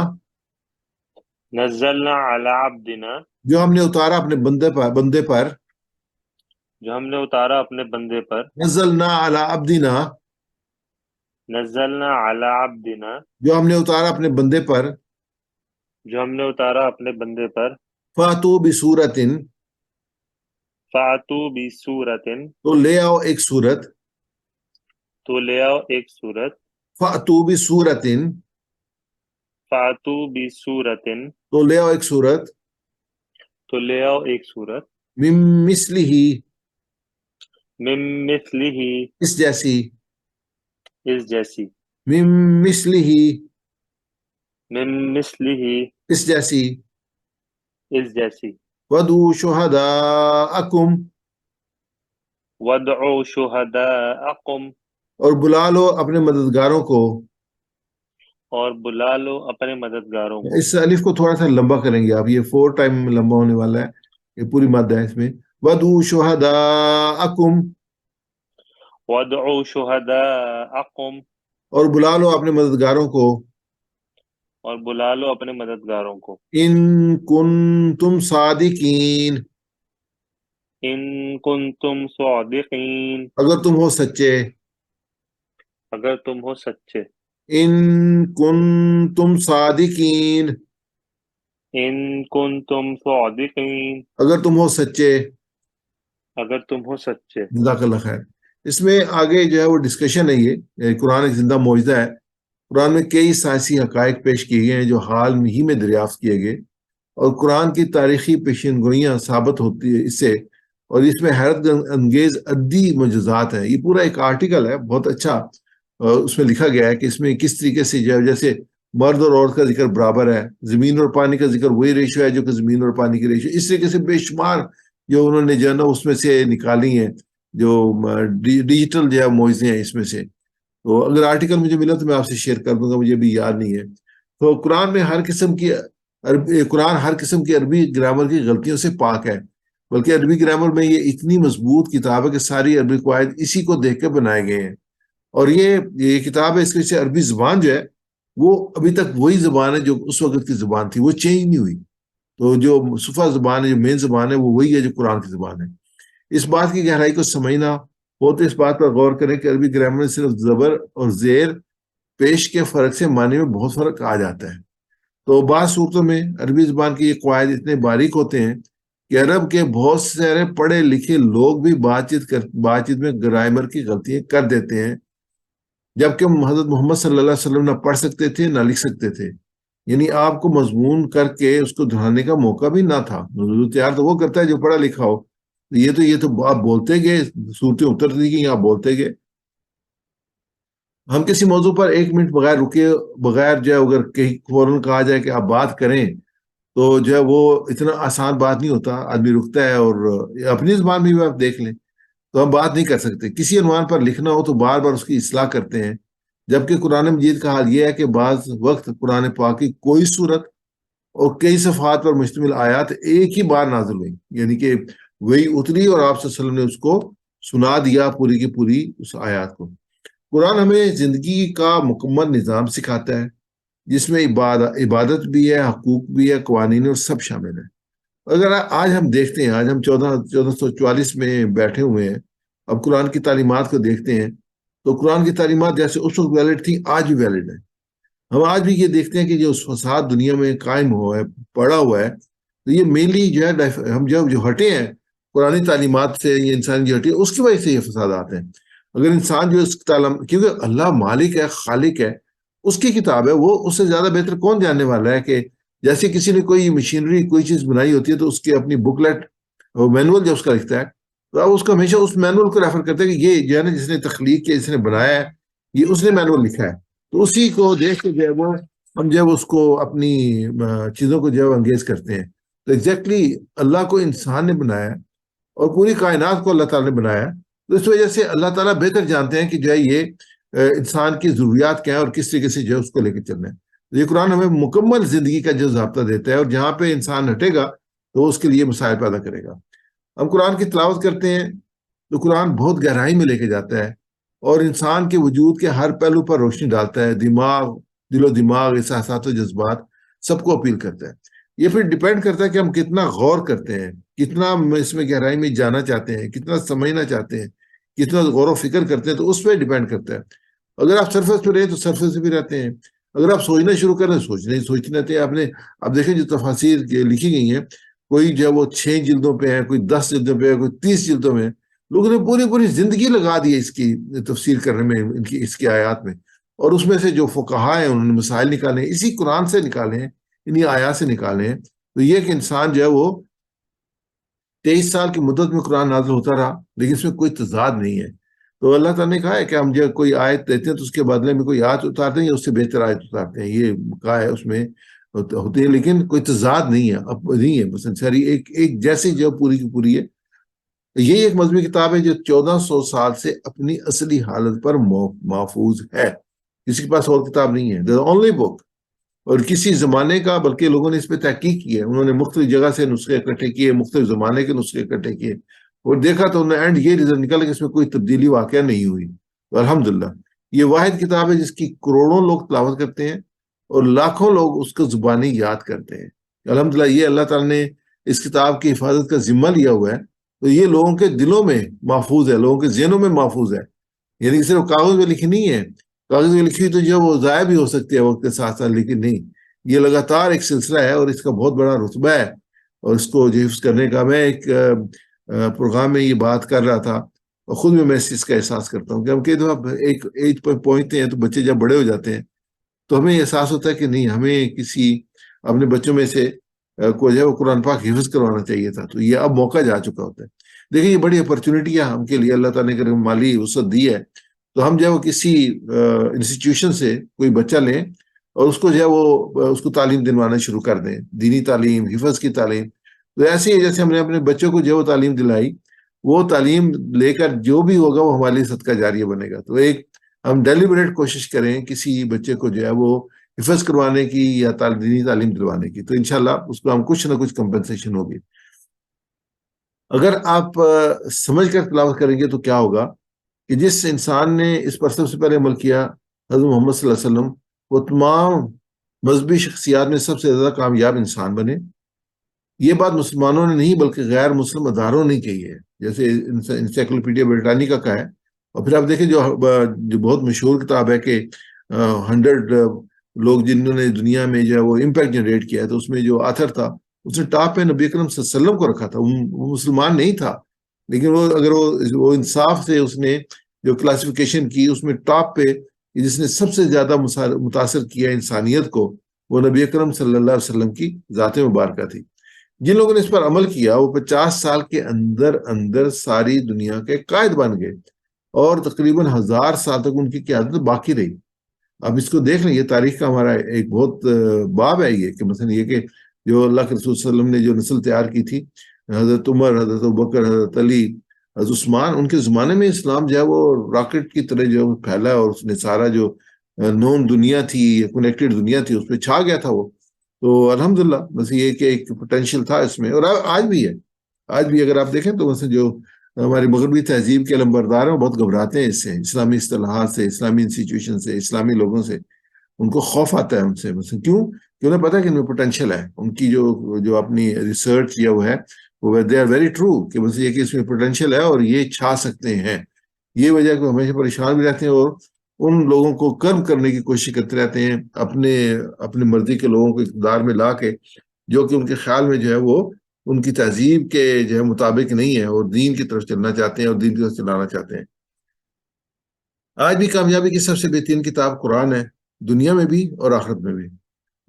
نزلنا علی عبدنا، جو ہم نے اتارا اپنے بندے پر، جو ہم نے اتارا اپنے بندے پر، نزلنا علی عبدنا، نزلنا علی عبدنا، جو ہم نے اتارا اپنے بندے پر، جو ہم نے اتارا اپنے بندے پر، فاتو بسورۃ، فاتو بسورۃ، تو لے آؤ ایک صورت، تو لے آؤ ایک صورت، فاتو بسورۃ، فاتو بسورۃ، تو لے آؤ ایک صورت، تو لے آؤ ایک صورت، من مثلہ، من مثلہ، اس جیسی، اس جیسی، من مثلہ، من مثلہ، اس جیسی، اس جیسی، ودعوا شہداءکم، ودعوا شہداءکم، اور بلا لو اپنے مددگاروں کو۔ اور بلا لو اپنے مددگاروں کو۔ اس الف کو تھوڑا سا لمبا کریں گے آپ، یہ 4 ٹائم لمبا ہونے والا ہے، یہ پوری مادہ ہے اس میں۔ وَدْعُوا شُهَدَاءَكُمْ، وَادْعُوا شُهَدَاءَكُمْ، اور بلا لو اپنے مددگاروں کو۔ اور بلا لو اپنے مددگاروں کو۔ ان کنتم صادقین، ان کنتم صادقین، اگر تم ہو سچے۔ اگر تم ہو سچے۔ ان کنتم صادقین، ان کنتم صادقین، اگر تم ہو سچے۔ اگر تم ہو سچے۔ جزاک اللہ خیر۔ اس میں آگے جو ہے وہ ڈسکشن ہے، یہ قرآن ایک زندہ معجزہ ہے۔ قرآن میں کئی سائنسی حقائق پیش کیے گئے ہیں جو حال ہی میں دریافت کیے گئے، اور قرآن کی تاریخی پیشین گوئیاں ثابت ہوتی ہے اس سے، اور اس میں حیرت انگیز عددی معجزات ہیں۔ یہ پورا ایک آرٹیکل ہے بہت اچھا، اس میں لکھا گیا ہے کہ اس میں کس طریقے سے جو ہے جیسے مرد اور عورت کا ذکر برابر ہے، زمین اور پانی کا ذکر وہی ریشو ہے جو کہ زمین اور پانی کی ریشو، اس طریقے سے بے شمار جو انہوں نے جو ہے نا اس میں سے نکالی ہیں، جو ڈیجیٹل جو ہے معجزے ہیں اس میں سے۔ تو اگر آرٹیکل مجھے ملا تو میں آپ سے شیئر کر دوں گا، مجھے بھی یاد نہیں ہے۔ تو قرآن میں قرآن ہر قسم کی عربی گرامر کی غلطیوں سے پاک ہے، بلکہ عربی گرامر میں یہ اتنی مضبوط کتاب ہے کہ ساری عربی قواعد اسی کو دیکھ کے بنائے گئے ہیں، اور یہ کتاب ہے، اس کے سے عربی زبان جو ہے وہ ابھی تک وہی زبان ہے جو اس وقت کی زبان تھی، وہ چینج نہیں ہوئی۔ تو جو صفحہ زبان ہے، جو مین زبان ہے، وہ وہی ہے جو قرآن کی زبان ہے۔ اس بات کی گہرائی کو سمجھنا ہو تو اس بات پر غور کریں کہ عربی گرامر میں صرف زبر اور زیر پیش کے فرق سے معنی میں بہت فرق آ جاتا ہے۔ تو بعض صورتوں میں عربی زبان کے یہ قواعد اتنے باریک ہوتے ہیں کہ عرب کے بہت سارے پڑھے لکھے لوگ بھی بات چیت میں گرامر کی غلطیاں کر دیتے ہیں، جبکہ حضرت محمد صلی اللہ علیہ وسلم نہ پڑھ سکتے تھے نہ لکھ سکتے تھے، یعنی آپ کو مضمون کر کے اس کو دہرانے کا موقع بھی نہ تھا۔ تیار تو وہ کرتا ہے جو پڑھا لکھا ہو، یہ تو آپ بولتے گئے، صورتیں اترتی گئی، آپ بولتے گئے۔ ہم کسی موضوع پر 1 منٹ بغیر رکے، بغیر جو ہے اگر کہیں فوراً کہا جائے کہ آپ بات کریں، تو جو ہے وہ اتنا آسان بات نہیں ہوتا، آدمی رکتا ہے، اور اپنی زبان میں بھی آپ دیکھ لیں تو ہم بات نہیں کر سکتے۔ کسی عنوان پر لکھنا ہو تو بار بار اس کی اصلاح کرتے ہیں، جبکہ قرآن مجید کا حال یہ ہے کہ بعض وقت قرآن پاک کی کوئی صورت اور کئی صفحات پر مشتمل آیات ایک ہی بار نازل ہوئی، یعنی کہ وہی اتری اور آپ صلی اللہ علیہ وسلم نے اس کو سنا دیا پوری کی پوری اس آیات کو۔ قرآن ہمیں زندگی کا مکمل نظام سکھاتا ہے، جس میں عبادت بھی ہے، حقوق بھی ہے، قوانین اور سب شامل ہے۔ اگر آج ہم دیکھتے ہیں، آج ہم 1444 میں بیٹھے ہوئے ہیں، اب قرآن کی تعلیمات کو دیکھتے ہیں، تو قرآن کی تعلیمات جیسے اس وقت ویلڈ تھی، آج بھی ویلڈ ہے۔ ہم آج بھی یہ دیکھتے ہیں کہ جو فساد دنیا میں قائم ہوا ہے، پڑا ہوا ہے، تو یہ مینلی جو ہے ہم جو ہٹے ہیں قرآن تعلیمات سے، یہ انسان جو ہٹے اس کی وجہ سے یہ فسادات ہیں۔ اگر انسان جو اس تعلیم، کیونکہ اللہ مالک ہے، خالق ہے، اس کی کتاب ہے، وہ اس سے زیادہ بہتر کون جاننے والا ہے کہ جیسے کسی نے کوئی مشینری کوئی چیز بنائی ہوتی ہے تو اس کی اپنی بکلیٹ مینول جو اس کا لکھتا ہے، تو آپ اس کو ہمیشہ اس مینول کو ریفر کرتے ہیں کہ یہ جو ہے نا جس نے تخلیق کیا، جس نے بنایا ہے، یہ اس نے مینول لکھا ہے، تو اسی کو دیکھ کے جو ہے وہ ہم جو ہے اس کو اپنی چیزوں کو جو ہے انگیز کرتے ہیں۔ تو ایگزیکٹلی اللہ کو انسان نے بنایا اور پوری کائنات کو اللہ تعالیٰ نے بنایا، تو اس وجہ سے اللہ تعالیٰ بہتر جانتے ہیں کہ جو ہے یہ انسان کی ضروریات کیا ہیں اور کس طریقے سے جو ہے اس کو لے کے چلنا ہے۔ یہ قرآن ہمیں مکمل زندگی کا جو ضابطہ دیتا ہے، اور جہاں پہ انسان ہٹے گا تو اس کے لیے مسائل پیدا کرے گا۔ ہم قرآن کی تلاوت کرتے ہیں تو قرآن بہت گہرائی میں لے کے جاتا ہے اور انسان کے وجود کے ہر پہلو پر روشنی ڈالتا ہے، دل و دماغ، احساسات و جذبات سب کو اپیل کرتا ہے۔ یہ پھر ڈیپینڈ کرتا ہے کہ ہم کتنا غور کرتے ہیں، کتنا اس میں گہرائی میں جانا چاہتے ہیں، کتنا سمجھنا چاہتے ہیں، کتنا غور و فکر کرتے ہیں، تو اس پہ ڈیپینڈ کرتا ہے۔ اگر آپ سرفس پہ رہے تو سرفس پہ بھی رہتے ہیں، اگر آپ سوچنا شروع کریں تو سوچتے رہتے ہیں۔ آپ دیکھیں جو تفاسیر لکھی گئی ہیں، کوئی جو ہے وہ 6 جلدوں پہ ہے، کوئی 10 جلدوں پہ ہے، کوئی 30 جلدوں میں، لوگوں نے پوری زندگی لگا دی ہے اس کی تفسیر کرنے میں، اس کی آیات میں، اور اس میں سے جو فقہا ہیں انہوں نے مسائل نکالے ہیں، اسی قرآن سے نکالے ہیں، انہی آیات سے نکالے ہیں۔ تو یہ کہ انسان جو ہے وہ 23 سال کی مدت میں قرآن نازل ہوتا رہا، لیکن اس میں کوئی تضاد نہیں ہے۔ تو اللہ تعالیٰ نے کہا ہے کہ ہم جو کوئی آیت دیتے ہیں تو اس کے بدلے میں کوئی آیت اتارتے ہیں یا اس سے بہتر آیت اتارتے ہیں، یہ کہا ہے اس میں ہوتے ہیں، لیکن کوئی تضاد نہیں ہے، اب نہیں ہے، بس ساری ایک جیسی جو پوری کی پوری ہے۔ یہی ایک مذہبی کتاب ہے جو 1400 سال سے اپنی اصلی حالت پر محفوظ ہے، کسی کے پاس اور کتاب نہیں ہے، اونلی بک، اور کسی زمانے کا، بلکہ لوگوں نے اس پہ تحقیق کی ہے، انہوں نے مختلف جگہ سے نسخے اکٹھے کیے، مختلف زمانے کے نسخے اکٹھے کیے، اور دیکھا تو انہوں نے اینڈ یہ رزلٹ نکلا کہ اس میں کوئی تبدیلی واقعہ نہیں ہوئی۔ الحمدللہ یہ واحد کتاب ہے جس کی کروڑوں لوگ تلاوت کرتے ہیں اور لاکھوں لوگ اس کو زبانی یاد کرتے ہیں۔ الحمدللہ یہ اللہ تعالیٰ نے اس کتاب کی حفاظت کا ذمہ لیا ہوا ہے، تو یہ لوگوں کے دلوں میں محفوظ ہے، لوگوں کے ذہنوں میں محفوظ ہے، یعنی کہ صرف کاغذ میں لکھی نہیں ہے، کاغذ میں لکھی تو جو وہ ضائع بھی ہو سکتی ہے وقت کے ساتھ ساتھ، لیکن نہیں، یہ لگاتار ایک سلسلہ ہے اور اس کا بہت بڑا رتبہ ہے، اور اس کو حفظ کرنے کا میں ایک پروگرام میں یہ بات کر رہا تھا، اور خود میں اس چیز کا احساس کرتا ہوں کہ ہم کئی دفعہ ایک ایج پر پہنچتے ہیں تو بچے جب بڑے ہو جاتے ہیں تو ہمیں احساس ہوتا ہے کہ نہیں، ہمیں کسی اپنے بچوں میں سے کو جو ہے وہ قرآن پاک حفظ کروانا چاہیے تھا، تو یہ اب موقع جا چکا ہوتا ہے۔ دیکھیں یہ بڑی اپرچونٹی ہے ہم کے لیے، اللہ تعالیٰ نے اگر مالی وسعت دی ہے تو ہم جو ہے وہ کسی انسٹیٹیوشن سے کوئی بچہ لیں اور اس کو جو ہے وہ اس کو تعلیم دلوانا شروع کر دیں، دینی تعلیم، حفظ کی تعلیم۔ تو ایسے ہی جیسے ہم نے اپنے بچوں کو جو وہ تعلیم دلائی، وہ تعلیم لے کر جو بھی ہوگا وہ ہمارے لیے صدقہ جاریہ بنے گا۔ تو ایک ہم ڈیلیبریٹ کوشش کریں کسی بچے کو جو ہے وہ حفظ کروانے کی یا دینی تعلیم دلوانے کی، تو انشاءاللہ اس کو ہم کچھ نہ کچھ کمپنسیشن ہوگی۔ اگر آپ سمجھ کر تلاوت کریں گے تو کیا ہوگا کہ جس انسان نے اس پر سب سے پہلے عمل کیا، حضرت محمد صلی اللہ علیہ وسلم، وہ تمام مذہبی شخصیات میں سب سے زیادہ کامیاب انسان بنے، یہ بات مسلمانوں نے نہیں بلکہ غیر مسلم اداروں نے کہی ہے، جیسے انسائکلوپیڈیا برٹانیکا کا ہے. اور پھر آپ دیکھیں جو بہت مشہور کتاب ہے کہ 100 لوگ جنہوں نے دنیا میں جو ہے وہ امپیکٹ جنریٹ کیا ہے، تو اس میں جو آتھر تھا اس نے ٹاپ پہ نبی اکرم صلی اللہ علیہ وسلم کو رکھا تھا. وہ مسلمان نہیں تھا، لیکن اگر وہ انصاف سے اس نے جو کلاسیفیکیشن کی اس میں ٹاپ پہ جس نے سب سے زیادہ متاثر کیا انسانیت کو، وہ نبی اکرم صلی اللہ علیہ وسلم کی ذات مبارکہ تھی. جن لوگوں نے اس پر عمل کیا وہ 50 سال کے اندر اندر ساری دنیا کے قائد بن گئے، اور تقریباً 1000 سال تک ان کی قیادت باقی رہی. اب اس کو دیکھ لیں، یہ تاریخ کا ہمارا ایک بہت باب ہے یہ، کہ مثلا یہ کہ جو اللہ کے رسول صلی اللہ علیہ وسلم نے جو نسل تیار کی تھی، حضرت عمر، حضرت ابوبکر، حضرت علی، حضرت عثمان، ان کے زمانے میں اسلام جو ہے وہ راکٹ کی طرح جو پھیلا، اور اس نے سارا جو نون دنیا تھی، کنیکٹڈ دنیا تھی، اس پہ چھا گیا تھا وہ. تو الحمدللہ بس یہ کہ ایک پوٹینشیل تھا اس میں، اور آج بھی ہے. آج بھی اگر آپ دیکھیں تو مثلا جو ہماری مغربی تہذیب کے علمبردار ہیں وہ بہت گھبراتے ہیں اس سے، اسلامی اصطلاحات سے، اسلامی انسٹیٹیوشن سے، اسلامی لوگوں سے. ان کو خوف آتا ہے ان سے، مثلا کیوں کہ انہیں پتا ہے کہ ان میں پوٹینشیل ہے. ان کی جو اپنی ریسرچ یا وہ ہے وہ دے آر ویری ٹرو، کہ بس یہ کہ اس میں پوٹینشیل ہے اور یہ چھا سکتے ہیں. یہ وجہ کہ ہمیشہ پریشان بھی رہتے ہیں اور ان لوگوں کو کرم کرنے کی کوشش کرتے رہتے ہیں، اپنے مرضی کے لوگوں کو اقتدار میں لا کے، جو کہ ان کے خیال میں جو ہے وہ ان کی تہذیب کے جو ہے مطابق نہیں ہے، اور دین کی طرف چلنا چاہتے ہیں اور دین کی طرف چلانا چاہتے ہیں. آج بھی کامیابی کی سب سے بہترین کتاب قرآن ہے، دنیا میں بھی اور آخرت میں بھی.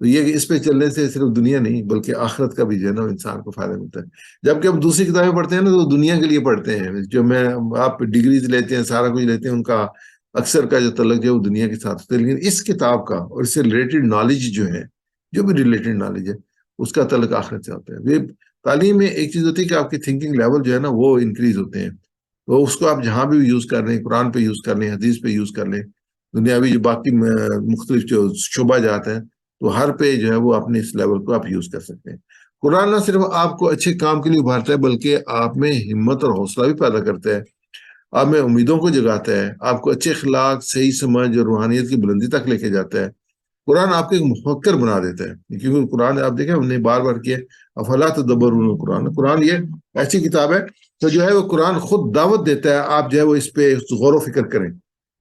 تو یہ کہ اس پہ چلنے سے صرف دنیا نہیں بلکہ آخرت کا بھی جو ہے نا انسان کو فائدہ ملتا ہے. جبکہ ہم دوسری کتابیں پڑھتے ہیں نا تو دنیا کے لیے پڑھتے ہیں، جو آپ ڈگریز لیتے ہیں، سارا کچھ لیتے ہیں، ان کا اکثر کا جو تعلق جو ہے وہ دنیا کے ساتھ ہوتا ہے. لیکن اس کتاب کا اور اس سے ریلیٹڈ نالج جو ہے، جو بھی ریلیٹڈ نالج ہے، اس کا تعلق آخرت سے ہوتا ہے. تعلیم میں ایک چیز ہوتی ہے کہ آپ کی تھنکنگ لیول جو ہے نا وہ انکریز ہوتے ہیں، تو اس کو آپ جہاں بھی یوز کر رہے ہیں، قرآن پہ یوز کر لیں، حدیث پہ یوز کر لیں، دنیاوی جو باقی مختلف جو شعبہ جات ہیں، تو ہر پہ جو ہے وہ اپنے اس لیول کو آپ یوز کر سکتے ہیں. قرآن نہ صرف آپ کو اچھے کام کے لیے ابھارتا ہے بلکہ آپ میں ہمت اور حوصلہ بھی پیدا کرتا ہے، آپ میں امیدوں کو جگاتا ہے، آپ کو اچھے اخلاق، صحیح سمجھ اور روحانیت کی بلندی تک لے کے جاتا ہے. قرآن آپ کو ایک مفکر بنا دیتا ہے، کیونکہ قرآن آپ دیکھیں ہم نے بار بار کیا افلا تدبرون القرآن. قرآن یہ ایسی کتاب ہے تو جو ہے وہ قرآن خود دعوت دیتا ہے، آپ جو ہے وہ اس پہ غور و فکر کریں.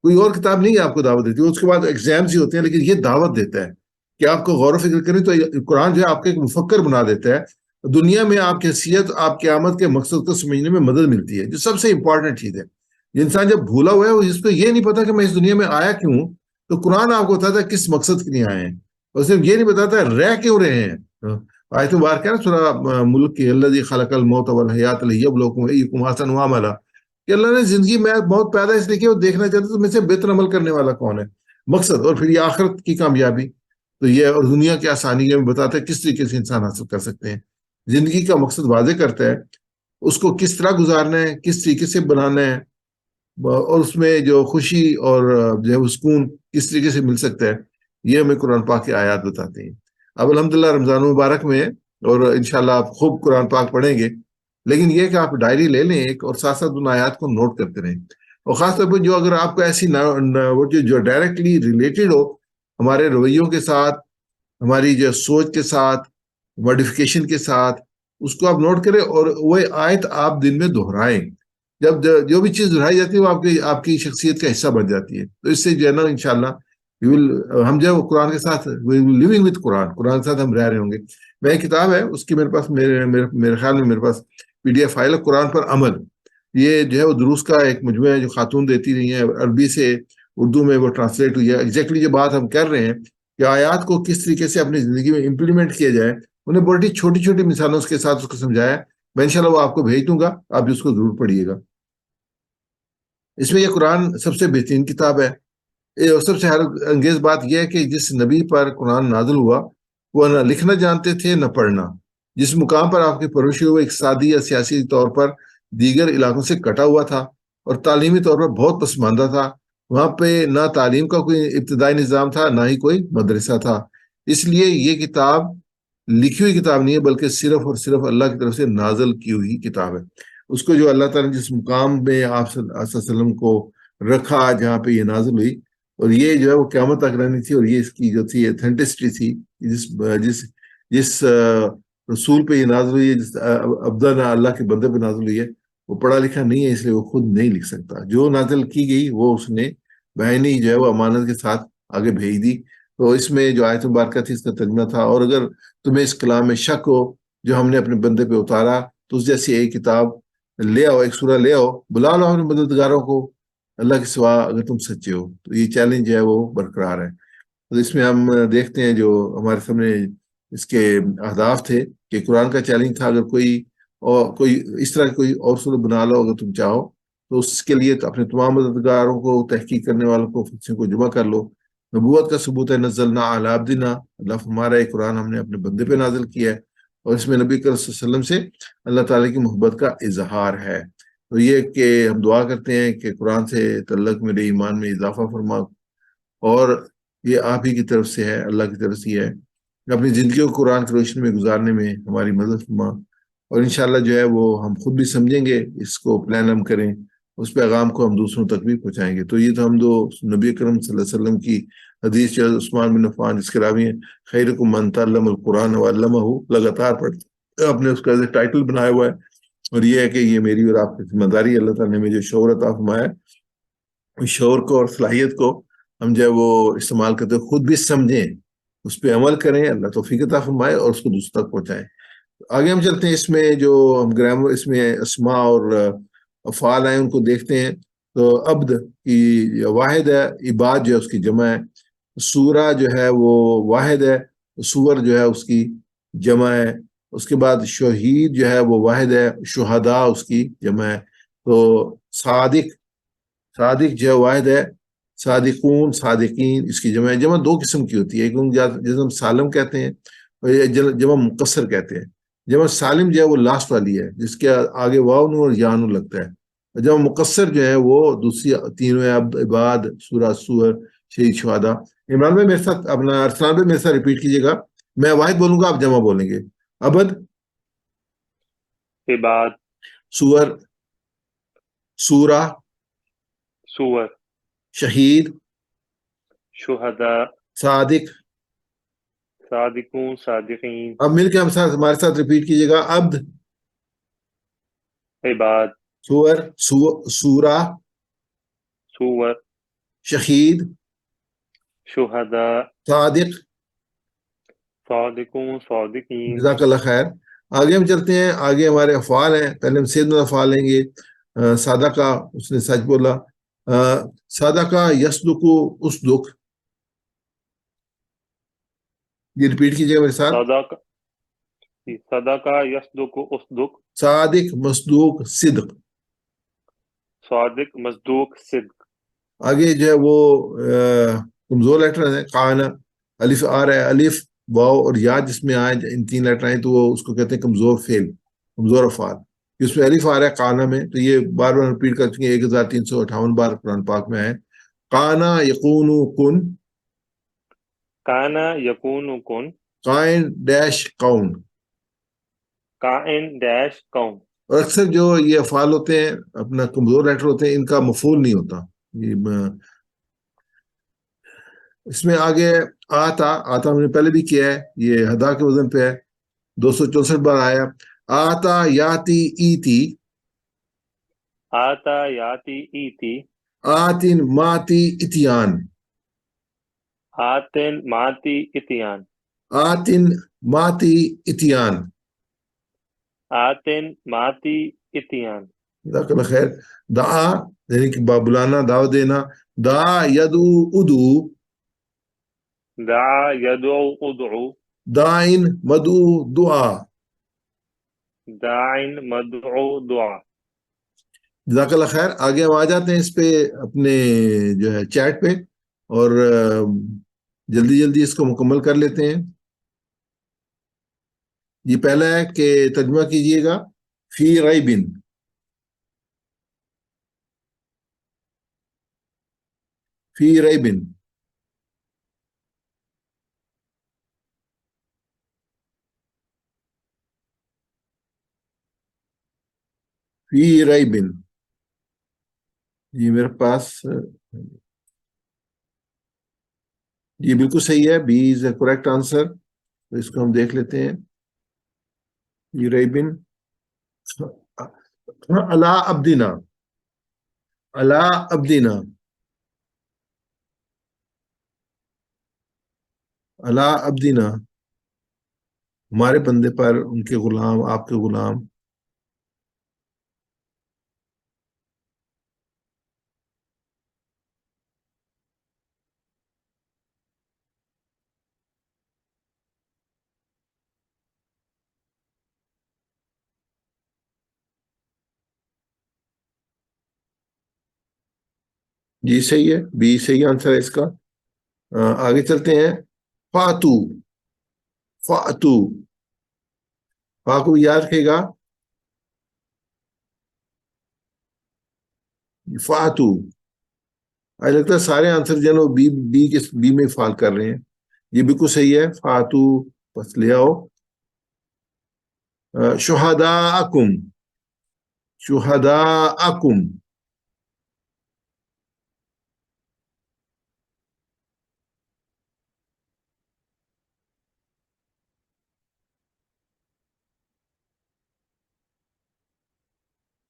کوئی اور کتاب نہیں آپ کو دعوت دیتی، اس کے بعد ایگزامز ہی ہوتے ہیں، لیکن یہ دعوت دیتا ہے کہ آپ کو غور و فکر کریں. تو قرآن جو ہے آپ کو ایک مفکر بنا دیتا ہے، دنیا میں آپ کی حیثیت، آپ کی آمد کے مقصد کو سمجھنے میں مدد ملتی ہے، جو سب سے امپورٹنٹ چیز ہے. انسان جب بھولا ہوا ہے، جس کو یہ نہیں پتا کہ میں اس دنیا میں آیا کیوں، تو قرآن آپ کو بتاتا ہے کس مقصد کے لیے آئے ہیں، اور صرف یہ نہیں بتاتا ہے رہ کیوں رہے ہیں. آیت مبارکہ ہے نا سورہ ملک کی، الذی خلق الموت والحیات لیبلوکم ایکم احسن عملا، کہ اللہ نے زندگی میں موت پیدا اس لیے کہ وہ دیکھنا چاہتے تو میں سے بہتر عمل کرنے والا کون ہے، مقصد. اور پھر یہ آخرت کی کامیابی، تو یہ اور دنیا کی آسانی میں بتاتا ہے کس طریقے سے انسان حاصل کر سکتے ہیں. زندگی کا مقصد واضح کرتا ہے، اس کو کس طرح گزارنا ہے، کس طریقے سے بنانا ہے، اور اس میں جو خوشی اور جو ہے سکون کس طریقے سے مل سکتا ہے، یہ ہمیں قرآن پاک کی آیات بتاتے ہیں. اب الحمدللہ رمضان مبارک میں اور انشاءاللہ آپ خوب قرآن پاک پڑھیں گے، لیکن یہ کہ آپ ڈائری لے لیں ایک، اور ساتھ ساتھ ان آیات کو نوٹ کرتے رہیں. اور خاص طور پر جو اگر آپ کو ایسی جو ڈائریکٹلی ریلیٹڈ ہو ہمارے رویوں کے ساتھ، ہماری جو سوچ کے ساتھ، ماڈیفیکیشن کے ساتھ، اس کو آپ نوٹ کریں اور وہ آیت آپ دن میں دہرائیں. جب جو بھی چیز دہرائی جاتی ہے وہ آپ کی شخصیت کا حصہ بن جاتی ہے. تو اس سے جو ہے نا انشاءاللہ ہم جو ہے قرآن کے ساتھ لیونگ وتھ قرآن کے ساتھ ہم رہ رہے ہوں گے. میں ایک کتاب ہے اس کی میرے پاس میرے خیال میں میرے پاس PDF فائل ہے، قرآن پر عمل. یہ جو ہے وہ دروس کا ایک مجموعہ ہے جو خاتون دیتی رہی ہیں، عربی سے اردو میں وہ ٹرانسلیٹ ہوئی ہے. ایگزیکٹلی جو بات ہم کر رہے ہیں کہ آیات کو کس طریقے سے اپنی زندگی میں امپلیمنٹ کیا جائے، انہیں بڑی چھوٹی چھوٹی مثالوں کے ساتھ اس کو سمجھایا. میں انشاءاللہ وہ آپ کو بھیج دوں گا، آپ اس کو ضرور پڑھیے گا. اس میں یہ قرآن سب سے بہترین کتاب ہے. سب سے حیرت انگیز بات یہ ہے کہ جس نبی پر قرآن نازل ہوا وہ نہ لکھنا جانتے تھے نہ پڑھنا. جس مقام پر آپ کی پرورش ہوئی وہ اقتصادی یا سیاسی طور پر دیگر علاقوں سے کٹا ہوا تھا اور تعلیمی طور پر بہت پسماندہ تھا. وہاں پہ نہ تعلیم کا کوئی ابتدائی نظام تھا، نہ ہی کوئی مدرسہ تھا. اس لیے یہ کتاب لکھی ہوئی کتاب نہیں ہے بلکہ صرف اور صرف اللہ کی طرف سے نازل کی ہوئی کتاب ہے. اس کو جو اللہ تعالیٰ نے جس مقام میں آپ صلی اللہ علیہ وسلم کو رکھا جہاں پہ یہ نازل ہوئی، اور یہ جو ہے وہ قیامت تک رہنی تھی، اور یہ اس کی جو تھی ایتھینٹسٹی تھی، جس رسول پہ یہ نازل ہوئی ہے، جس ابدا نہ اللہ کے بندے پہ نازل ہوئی ہے، وہ پڑھا لکھا نہیں ہے، اس لیے وہ خود نہیں لکھ سکتا. جو نازل کی گئی وہ اس نے بہنی جو ہے وہ امانت کے ساتھ آگے بھیج دی. تو اس میں جو آیت مبارکہ تھی اس کا ترجمہ تھا. اور اگر تمہیں اس کلام میں شک ہو جو ہم نے اپنے بندے پہ اتارا تو اس جیسی ایک کتاب لے آؤ، ایک سورہ لے آؤ، بلا لو اپنے مددگاروں کو اللہ کے سوا اگر تم سچے ہو. تو یہ چیلنج جو ہے وہ برقرار ہے. تو اس میں ہم دیکھتے ہیں جو ہمارے سامنے اس کے اہداف تھے کہ قرآن کا چیلنج تھا اگر کوئی اس طرح کوئی اور صورت بنا لو اگر تم چاہو تو اس کے لیے اپنے تمام مددگاروں کو، تحقیق کرنے والوں کو، فرشتوں کو جمع کر لو. نبوت کا ثبوت ہے نزلنا علی عبدنا، اللہ ہمارا ایک قرآن ہم نے اپنے بندے پہ نازل کیا ہے، اور اس میں نبی کریم صلی اللہ علیہ وسلم سے اللہ تعالیٰ کی محبت کا اظہار ہے. تو یہ کہ ہم دعا کرتے ہیں کہ قرآن سے تعلق میرے ایمان میں اضافہ فرما، اور یہ آپ ہی کی طرف سے ہے، اللہ کی طرف سے ہے. اپنی زندگی کو قرآن کی روشنی میں گزارنے میں ہماری مدد فرما، اور انشاءاللہ جو ہے وہ ہم خود بھی سمجھیں گے، اس کو پلان ہم کریں، اس پیغام کو ہم دوسروں تک بھی پہنچائیں گے. تو یہ تو ہم دو نبی کرم صلی اللہ علیہ وسلم کی حدیث جو عثمان بن عفان جس کے راوی ہیں خیرکم من تعلم القرآن وعلمہ، لگاتار پڑھتے آپ نے اس کا ٹائٹل بنایا ہوا ہے. اور یہ ہے کہ یہ میری اور آپ کی ذمہ داری ہے. اللہ تعالیٰ نے ہمیں جو شعور عطا فرمایا ہے، اس شعور کو اور صلاحیت کو ہم جو ہے وہ استعمال کرتے ہوئے خود بھی سمجھیں، اس پہ عمل کریں، اللہ توفیق عطا فرمائے اور اس کو دوسروں تک پہنچائیں. آگے ہم چلتے ہیں. اس میں جو ہم گرامر، اس میں اسماء اور افعال ہیں ان کو دیکھتے ہیں. تو عبد کی واحد ہے، عباد جو ہے اس کی جمع ہے. سورہ جو ہے وہ واحد ہے، سور جو ہے اس کی جمع ہے. اس کے بعد شہید جو ہے وہ واحد ہے، شہداء اس کی جمع ہے. تو صادق جو ہے واحد ہے، صادقون، صادقین اس کی جمع ہے. جمع دو قسم کی ہوتی ہے، ایک جسے ہم سالم کہتے ہیں اور جمع مقصر کہتے ہیں. جمع سالم جو ہے وہ لاسٹ والی ہے، جس کے آگے واو نون اور یا نون لگتا ہے. جمع مقصر جو ہے وہ دوسری تینوں ہے، عبد، عباد، سورہ، سور، شہید، شہداء. عمران بھائی میرے ساتھ، اپنا ارسلان بھائی میرے ساتھ ریپیٹ کیجیے گا. میں واحد بولوں گا، آپ جمع بولیں گے. عبد، عباد، سور، سورہ، سور، شہید، شہداء، صادق. صادقون، صادقین، اب مل کے ہمارے ساتھ ریپیٹ کیجیے گا. عبد، عباد، سور، سورہ، سور، شہید، شہداء، صادق. صادقون، صادقین. جزاک اللہ خیر. آگے ہم چلتے ہیں. آگے ہمارے افعال ہیں. پہلے ہم سید افعال لیں گے. صادقہ، اس نے سچ بولا. صادقہ یصدق، اصدق. یہ ریپیٹ کیجیے گا میرے ساتھ. صدقہ یصدق اصدق، صادق، مصدوق، صدق. صادق، مصدوق، صدق. آگے جو ہے وہ کمزور لیٹر ہیں. قانا، الف آ رہا ہے، الف، واو اور یا جس میں آئے، ان تین لیٹر آئیں تو وہ اس کو کہتے ہیں کمزور فعل، کمزور افعال. اس میں الف آ رہا ہے قانا میں، تو یہ بار بار ریپیٹ کر چکے ہیں، 1358 بار قرآن پاک میں ہے. قانا یقون کن، کانا یکون کن، قائن ڈیش قون. کائن ڈیش کون. اور اکثر جو یہ افعال ہوتے ہیں اپنا کمزور لیٹر ہوتے ہیں، ان کا مفعول نہیں ہوتا. اس میں آگے آتا ہم نے پہلے بھی کیا ہے، یہ ہدا کے وزن پہ ہے، 264 بار آیا. آتا یاتی ایتی، آتا یاتی ایتی، آتن ماتی اتیان، آتن ماتی اتیان، آتن ماتی اتیان. آتن ماتی اتیان. جزاک اللہ خیر. دعا یعنی کہ بلانا، دعوت دینا. دعا یدو ادو، دعا یدعو ادعو، دائن مدعو دعا. داعن مدعو دعا. جزاک اللہ خیر. آگے ہم آ جاتے ہیں اس پہ اپنے جو ہے چیٹ پہ، اور جلدی جلدی اس کو مکمل کر لیتے ہیں. یہ پہلا ہے کہ ترجمہ کیجئے گا. فی ریبن، فی ریبن. فی ریبن، یہ میرے پاس یہ بالکل صحیح ہے. B is a correct answer. تو اس کو ہم دیکھ لیتے ہیں. ریبن اللہ عبدنا، اللہ عبدنا، اللہ عبدنا، ہمارے بندے پر، ان کے غلام، آپ کے غلام. جی صحیح ہے، بی صحیح آنسر ہے اس کا. آگے چلتے ہیں. فاتو، فاتو، فا کو بھی یاد رکھے گا. فاتو، آج لگتا ہے سارے آنسر جو ہے نا وہ بی میں فال کر رہے ہیں. یہ بالکل صحیح ہے. فاتو، بس لے آؤ. شہداءکم، شہداءکم،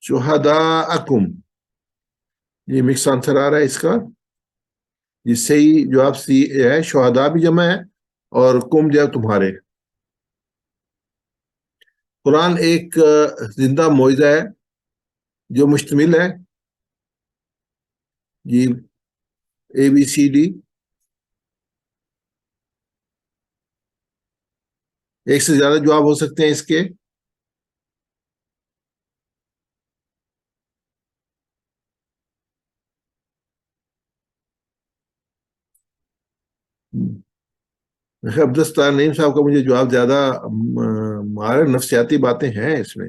شہداءکم، یہ مکس آنسر آ رہا ہے اس کا. یہ صحیح جواب سی ہے. شہداء بھی جمع ہے اور کم جو ہے تمہارے. قرآن ایک زندہ معجزہ ہے جو مشتمل ہے جی ABCD. ایک سے زیادہ جواب ہو سکتے ہیں اس کے. عبدالستار نعیم صاحب کا مجھے جواب زیادہ ہمارے نفسیاتی باتیں ہیں اس میں.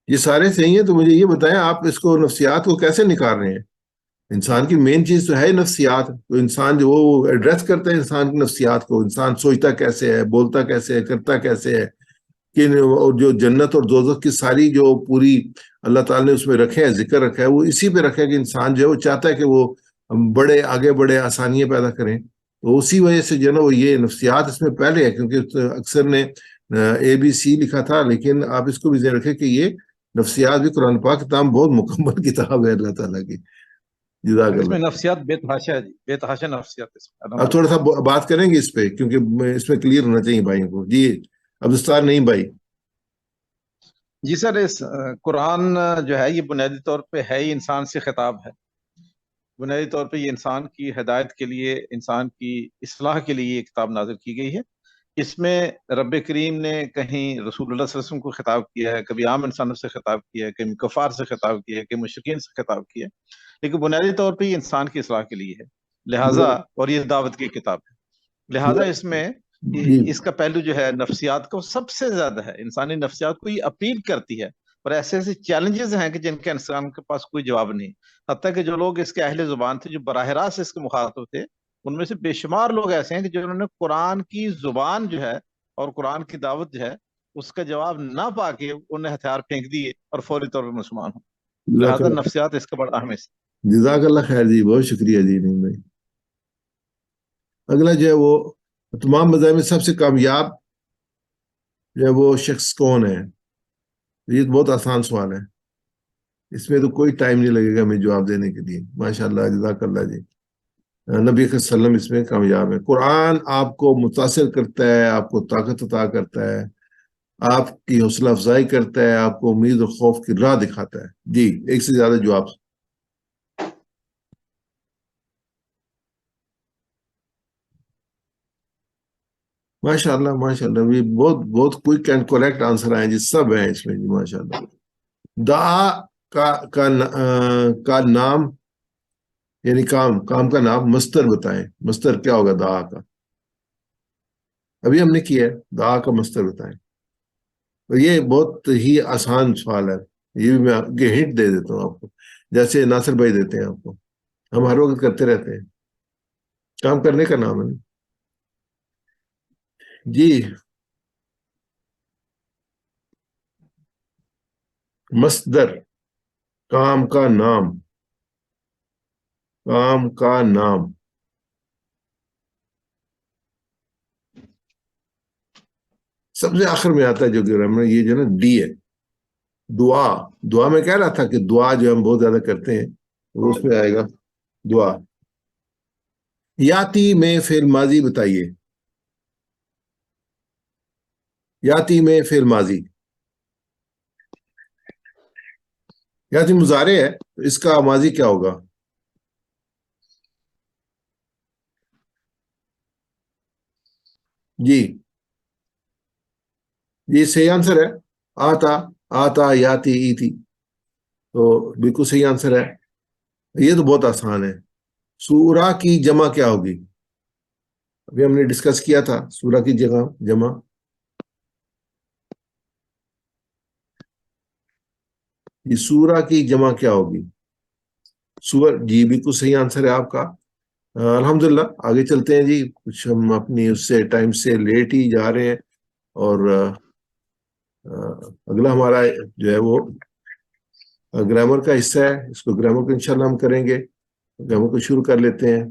یہ سارے صحیح ہیں. تو مجھے یہ بتائیں آپ اس کو نفسیات کو کیسے نکال رہے ہیں؟ انسان کی مین چیز تو ہے نفسیات. تو انسان جو وہ ایڈریس کرتا ہے انسان کی نفسیات کو. انسان سوچتا کیسے ہے، بولتا کیسے ہے، کرتا کیسے ہے. کہ جو جنت اور دوزخ کی ساری جو پوری اللہ تعالیٰ نے اس میں رکھے ہیں، ذکر رکھا ہے، وہ اسی پہ رکھا ہے کہ انسان جو ہے وہ چاہتا ہے کہ وہ بڑے آگے بڑے، آسانیاں پیدا کریں. تو اسی وجہ سے جو ہے نا وہ یہ نفسیات اس میں پہلے ہے. کیونکہ اکثر نے ABC لکھا تھا، لیکن آپ اس کو بھی ذہن رکھیں کہ یہ نفسیات بھی قرآن پاک تمام بہت مکمل کتاب ہے اللہ تعالیٰ کی. جزاک اس میں اللہ. نفسیات بے تحاشا ہے جی، بے تحاشا نفسیات اس میں. اب تھوڑا سا بات کریں گے اس پہ کیونکہ اس میں کلیئر ہونا چاہیے بھائیوں کو. جی عبدالستار نہیں بھائی. جی سر، اس قرآن جو ہے یہ بنیادی طور پہ ہے ہی انسان سے خطاب ہے. بنیادی طور پہ یہ انسان کی ہدایت کے لیے، انسان کی اصلاح کے لیے یہ کتاب نازل کی گئی ہے. اس میں رب کریم نے کہیں رسول اللہ صلی اللہ علیہ وسلم کو خطاب کیا ہے، کبھی عام انسانوں سے خطاب کیا ہے، کہیں کفار سے خطاب کیا ہے، کہیں مشرکین سے خطاب کیا ہے. لیکن بنیادی طور پہ یہ انسان کی اصلاح کے لیے ہے. لہٰذا، اور یہ دعوت کی کتاب ہے، لہٰذا اس میں جی اس کا پہلو جو ہے نفسیات کا وہ سب سے زیادہ ہے. انسانی نفسیات کو یہ اپیل کرتی ہے. اور ایسے ایسے چیلنجز ہیں کہ جن کے انسان کے پاس کوئی جواب نہیں. حتیٰ کہ جو لوگ اس کے اہل زبان تھے، جو براہ راست اس کے مخاطب تھے، ان میں سے بے شمار لوگ ایسے ہیں کہ جنہوں نے قرآن کی زبان جو ہے اور قرآن کی دعوت جو ہے اس کا جواب نہ پا کے انہیں ہتھیار پھینک دیے اور فوری طور پر مسلمان ہوں. جزاک لہذا اللہ، نفسیات اس کا بڑا اہم حصہ. جزاک اللہ خیر جی، بہت شکریہ جی. نہیں بھائی، اگلا جو ہے وہ تمام مذاہب میں سب سے کامیاب جو ہے وہ شخص کون ہے؟ یہ بہت آسان سوال ہے. اس میں تو کوئی ٹائم نہیں لگے گا ہمیں جواب دینے کے لیے. ماشاء اللہ، جزاک اللہ جی. نبی صلی اللہ علیہ وسلم اس میں کامیاب ہے. قرآن آپ کو متاثر کرتا ہے، آپ کو طاقت عطا کرتا ہے، آپ کی حوصلہ افزائی کرتا ہے، آپ کو امید اور خوف کی راہ دکھاتا ہے. جی ایک سے زیادہ جواب. ماشاء اللہ، ماشاء اللہ، یہ بہت بہت کوئک اینڈ کریکٹ آنسر آئے جی. سب ہیں اس میں جی ماشاء اللہ. دعا کا نام، یعنی کام کا نام مصدر بتائیں. مصدر کیا ہوگا دعا کا؟ ابھی ہم نے کیا ہے، دعا کا مصدر بتائیں. اور یہ بہت ہی آسان سوال ہے. یہ بھی میں ہنٹ دے دیتا ہوں آپ کو، جیسے ناصر بھائی دیتے ہیں آپ کو. ہم ہر وقت کرتے رہتے ہیں، کام کرنے کا نام ہے جی. مصدر، کام کا نام، کام کا نام. سب سے آخر میں آتا ہے جو گرامر، یہ جو ہے نا ڈی ہے، دعا. دعا میں کہہ رہا تھا کہ دعا جو ہم بہت زیادہ کرتے ہیں وہ اس میں آئے گا دعا. یاتی میں فعل ماضی بتائیے. یاتی میں فعل ماضی، یاتی مضارع ہے تو اس کا ماضی کیا ہوگا؟ جی یہ صحیح آنسر ہے. آتا، آتا، یاتی، ایتی، تو بالکل صحیح آنسر ہے. یہ تو بہت آسان ہے. سورہ کی جمع کیا ہوگی؟ ابھی ہم نے ڈسکس کیا تھا سورہ کی جمع. یہ سورہ کی جمع کیا ہوگی؟ سور. جی بالکل صحیح آنسر ہے آپ کا. الحمدللہ آگے چلتے ہیں جی. کچھ ہم اپنی اس سے ٹائم سے لیٹ ہی جا رہے ہیں، اور اگلا ہمارا جو ہے وہ گرامر کا حصہ ہے. اس کو گرامر کو انشاءاللہ ہم کریں گے. گرامر کو شروع کر لیتے ہیں.